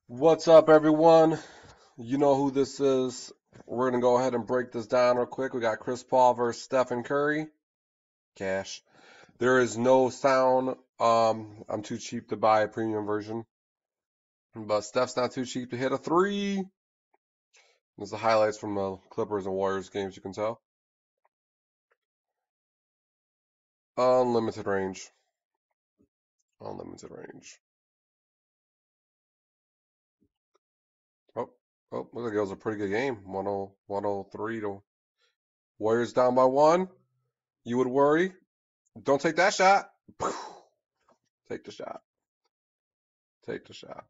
What's up, everyone? You know who this is. We're going to go ahead and break this down real quick. We got Chris Paul versus Stephen Curry. Cash. There is no sound. I'm too cheap to buy a premium version. But Steph's not too cheap to hit a three. There's the highlights from the Clippers and Warriors games, you can tell. Unlimited range. Unlimited range. Oh, looks like it was a pretty good game. 103 to Warriors down by one. You would worry. Don't take that shot. Take the shot. Take the shot.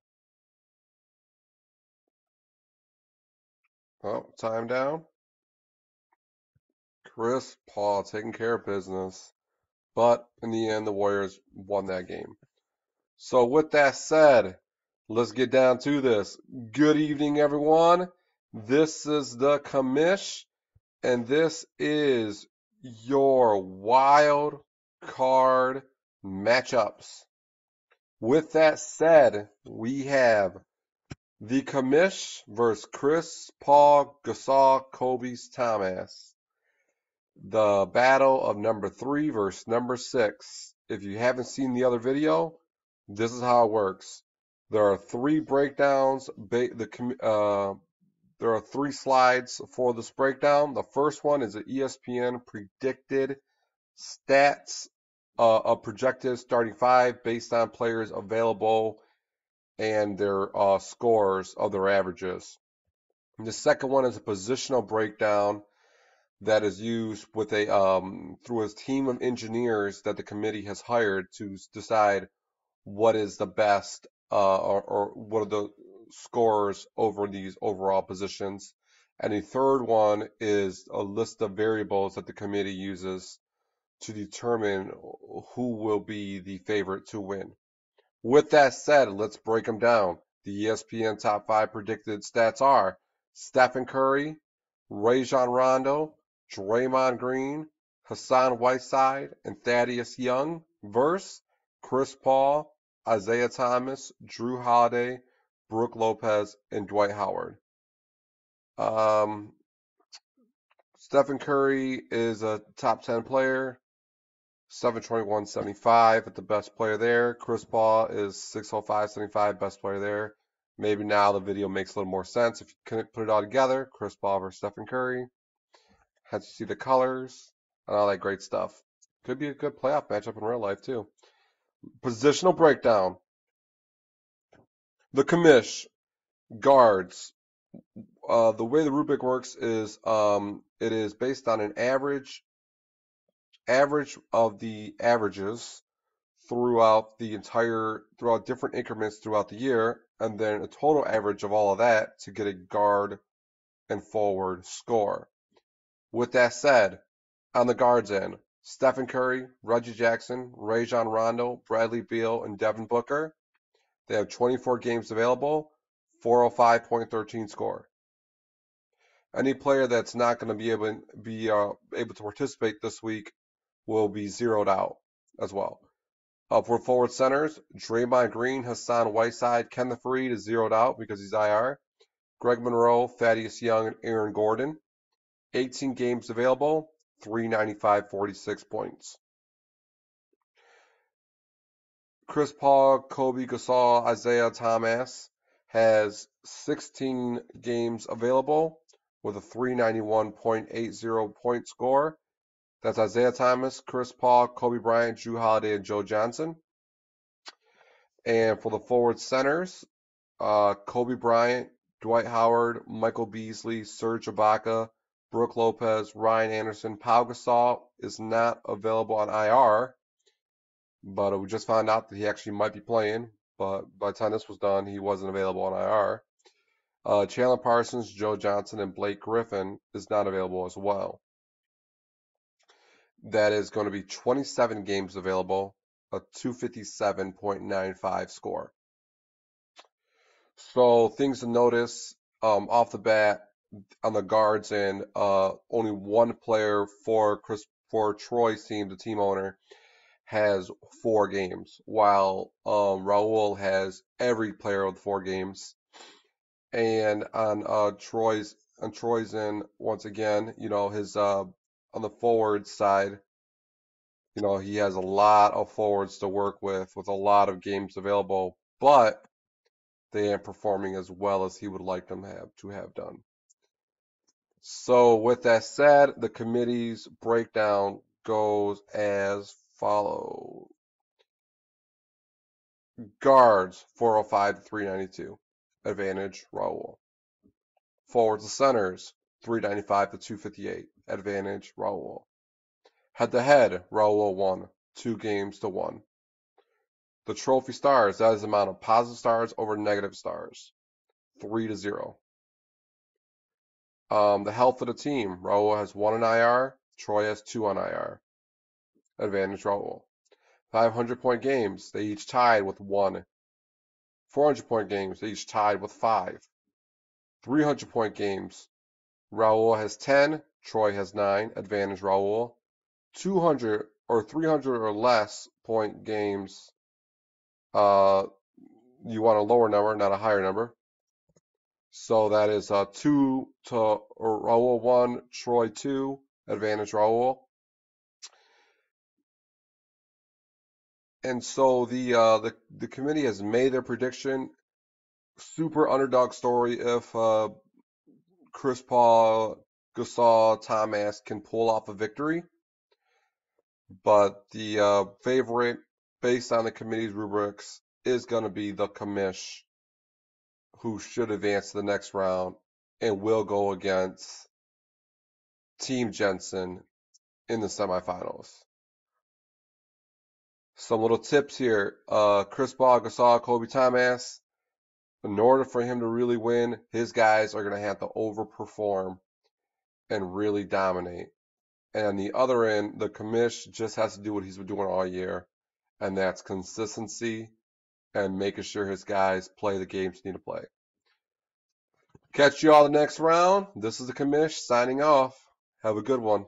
Oh, time down. Chris Paul taking care of business. But in the end, the Warriors won that game. So with that said, let's get down to this. Good evening, everyone. This is the Commish, and this is your wild card matchups. With that said, we have the Commish versus ChrisPaulGasolKobeThomAss. The battle of number 3 versus number 6. If you haven't seen the other video, this is how it works. There are 3 breakdowns. There are 3 slides for this breakdown. The first one is an ESPN predicted stats of projected starting 5 based on players available and their scores of their averages. And the second one is a positional breakdown that is used with through a team of engineers that the committee has hired to decide what is the best or what are the scores over these overall positions. And the third one is a list of variables that the committee uses to determine who will be the favorite to win. With that said, let's break them down. The ESPN top 5 predicted stats are Stephen Curry, Rajon Rondo, Draymond Green, Hassan Whiteside, and Thaddeus Young versus Chris Paul, Isaiah Thomas, Drew Holiday, Brook Lopez, and Dwight Howard. Stephen Curry is a top 10 player, 721.75 at the best player there. Chris Paul is 605.75, best player there. Maybe now the video makes a little more sense if you couldn't put it all together. Chris Paul versus Stephen Curry. Had to see the colors and all that great stuff. Could be a good playoff matchup in real life too. Positional breakdown. The commish guards. The way the rubric works is it is based on an average of the averages throughout different increments throughout the year, and then a total average of all of that to get a guard and forward score. With that said, on the guards end, Stephen Curry, Reggie Jackson, Rajon Rondo, Bradley Beal, and Devin Booker. They have 24 games available, 405.13 score. Any player that's not going to be able to participate this week will be zeroed out as well. For forward centers, Draymond Green, Hassan Whiteside, Kenneth Faried is zeroed out because he's IR. Greg Monroe, Thaddeus Young, and Aaron Gordon. 18 games available, 395.46 points. Chris Paul, Kobe Gasol, Isaiah Thomas has 16 games available with a 391.80 point score. That's Isaiah Thomas, Chris Paul, Kobe Bryant, Drew Holiday, and Joe Johnson. And for the forward centers, Kobe Bryant, Dwight Howard, Michael Beasley, Serge Ibaka, Brook Lopez, Ryan Anderson. Pau Gasol is not available on IR, but we just found out that he actually might be playing. But by the time this was done, he wasn't available on IR. Chandler Parsons, Joe Johnson, and Blake Griffin is not available as well. That is going to be 27 games available, a 257.95 score. So things to notice off the bat on the guards end, only one player for Troy's team, the team owner, has 4 games, while Raul has every player of the 4 games. And on Troy's end, once again, his on the forward side, he has a lot of forwards to work with a lot of games available, but they aren't performing as well as he would like them to have done. So with that said, the committee's breakdown goes as follows. Guards, 405 to 392. Advantage, Raul. Forwards and centers, 395 to 258. Advantage, Raul. Head-to-head, Raul won. 2 games to 1. The trophy stars, that is the amount of positive stars over negative stars. 3 to 0. The health of the team, Raul has 1 on IR. Troy has 2 on IR. Advantage, Raul. 500-point games, they each tied with 1. 400-point games, they each tied with 5. 300-point games, Raul has 10, Troy has 9. Advantage, Raul. 200 or 300 or less point games, you want a lower number, not a higher number. So that is 2 to Raul 1, Troy 2. Advantage, Raul. And so the committee has made their prediction. Super underdog story if ChrisPaulGasolKobeThomAss can pull off a victory. But the favorite, based on the committee's rubrics, is going to be the Commish, who should advance to the next round and will go against Team Jensen in the semifinals. Some little tips here. ChrisPaulGasolKobeThomAss, in order for him to really win, his guys are going to have to overperform and really dominate. And on the other end, the Commish just has to do what he's been doing all year, and that's consistency and making sure his guys play the games they need to play. Catch you all the next round. This is the Commish signing off. Have a good one.